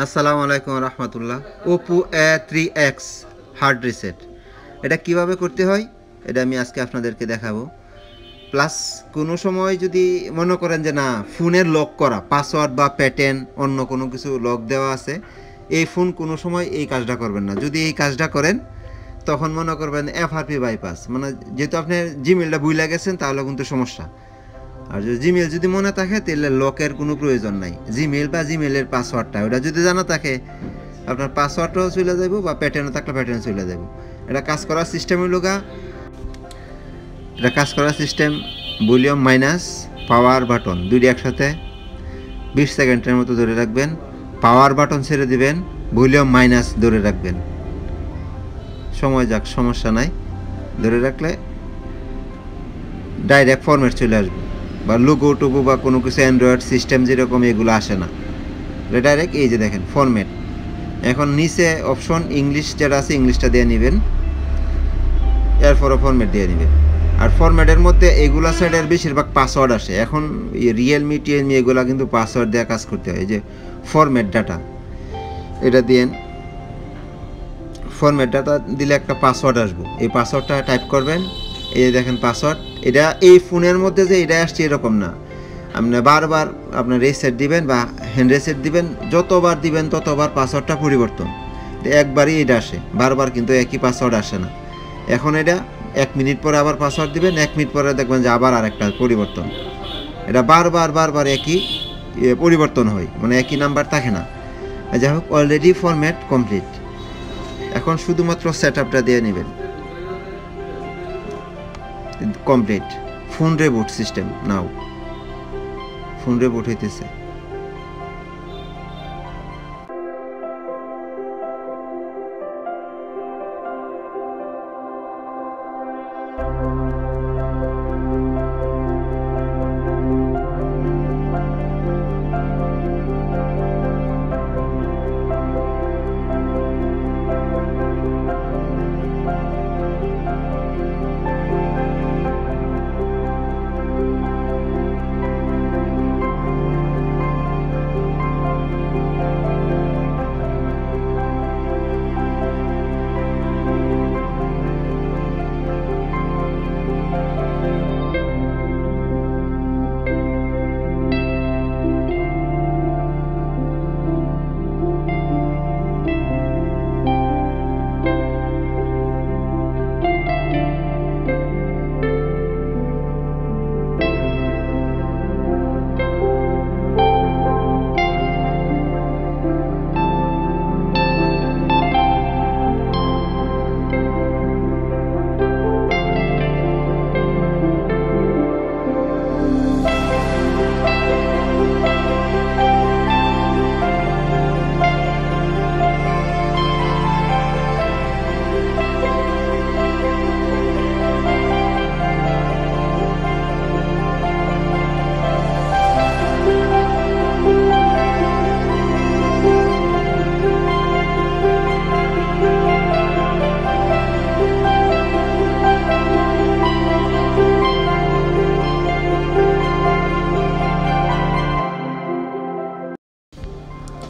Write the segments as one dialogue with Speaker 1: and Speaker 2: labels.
Speaker 1: আসসালামু আলাইকুম রহমতুল্লাহ। Oppo A3X hard reset এটা কিভাবে করতে হয় এটা আমি আজকে আপনাদেরকে দেখাবো। প্লাস কোনো সময় যদি মনে করেন যে না ফোনের লক করা পাসওয়ার্ড বা প্যাটার্ন অন্য কোনো কিছু লক দেওয়া আছে, এই ফোন কোনো সময় এই কাজটা করবেন না। যদি এই কাজটা করেন তখন মনে করবেন FRP বাইপাস, মানে যেহেতু আপনি জিমেলটা ভুলে গেছেন তাহলে কিন্তু সমস্যা। আর যদি জিমেল যদি মনে থাকে তাহলে লকের কোনো প্রয়োজন নাই। জিমেল বা জিমেলের পাসওয়ার্ডটা ওটা যদি জানা থাকে আপনার পাসওয়ার্ডটাও চলে যাব বা প্যাটার্নও থাকলে প্যাটার্ন চলে যাব। এটা কাজ করার সিস্টেম হলো এটা কাজ করার system volume minus power button দুইটি একসাথে 20 সেকেন্ডের মতো ধরে রাখবেন, পাওয়ার বাটন ছেড়ে দিবেন, ভলিউম মাইনাস ধরে রাখবেন। সময় যাক সমস্যা নাই, ধরে রাখলে ডাইরেক্ট ফরম্যাট চলে আসবে, বা লোগো টোগো বা কোনো কিছু অ্যান্ড্রয়েড সিস্টেম যেরকম এগুলো আসে না, ডাইরেক্ট এই যে দেখেন ফরম্যাট। এখন নিচে অপশন ইংলিশ যেটা আছে ইংলিশটা দিয়ে নেবেন, এরপরে ফরম্যাট দিয়ে নেবেন। আর ফরম্যাটের মধ্যে এগুলা সাইডের বেশিরভাগ পাসওয়ার্ড আসে। এখন রিয়েলমি টিএলমি এগুলা কিন্তু পাসওয়ার্ড দিয়ে কাজ করতে হয়। এই যে ফরম্যাট ডাটা এটা দিয়েন, ফরম্যাট ডাটা দিলে একটা পাসওয়ার্ড আসবো, এই পাসওয়ার্ডটা টাইপ করবেন। এই যে দেখেন পাসওয়ার্ড, এটা এই ফোনের মধ্যে যে এটা আসছে এরকম না। আপনি বারবার আপনার রিসেট দিবেন বা হ্যান্ড রিসেট দিবেন, যতবার দিবেন ততবার পাসওয়ার্ডটা পরিবর্তন। একবারই এটা আসে, বারবার কিন্তু একই পাসওয়ার্ড আসে না। এখন এটা 1 মিনিট পরে আবার পাসওয়ার্ড দিবেন, 1 মিনিট পরে দেখবেন যে আবার আরেকটা পরিবর্তন। এটা বারবার একই পরিবর্তন হয়, মানে একই নাম্বার থাকে না। যাই হোক, অলরেডি ফরম্যাট কমপ্লিট। এখন শুধুমাত্র সেট আপটা দিয়ে নেবেন, কমপ্লিট। ফোন রিবুট সিস্টেম নাও, ফোন রিবুট হইতেছে।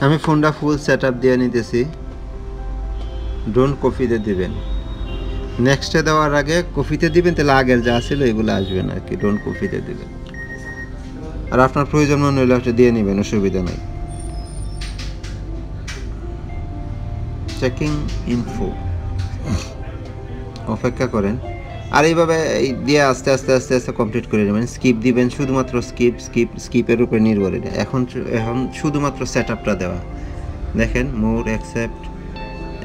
Speaker 1: আমি ফোনটা ফুল সেট আপ দিয়ে নিতেছি। ডোন্ট কপিতে দিবেন, নেক্সটে দেওয়ার আগে কপিতে দিবেন, তাহলে আগের যা ছিল এগুলো আসবে না আর কি। ডোন্ট কপিতে দিবেন, আর আপনার প্রয়োজন মনে হলে একটা দিয়ে নেবেন, অসুবিধা নাই। চেকিং ইনফো, অপেক্ষা করেন। আর এইভাবে দিয়ে আস্তে আস্তে আস্তে আস্তে কমপ্লিট করে নেবেন। স্কিপ দিবেন, শুধুমাত্র স্কিপের উপরে নির্ভর। এটা এখন শুধুমাত্র সেট আপটা দেওয়া। দেখেন মোর অ্যাকসেপ্ট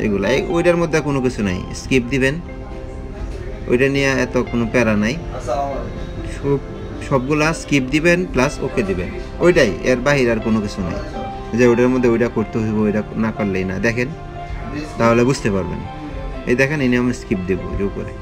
Speaker 1: এগুলো, ওইটার মধ্যে কোনো কিছু নাই। স্কিপ দিবেন, ওইটা নিয়ে এত কোনো প্যারা নাই। সবগুলা স্কিপ দিবেন প্লাস ওকে দিবেন, ওইটাই, এর বাহির আর কোনো কিছু নাই যে ওইটার মধ্যে ওইটা করতে হইব, ওইটা না করলেই না। দেখেন তাহলে বুঝতে পারবেন। এই দেখেন এই নিয়ে আমি স্কিপ দেবো এর উপরে।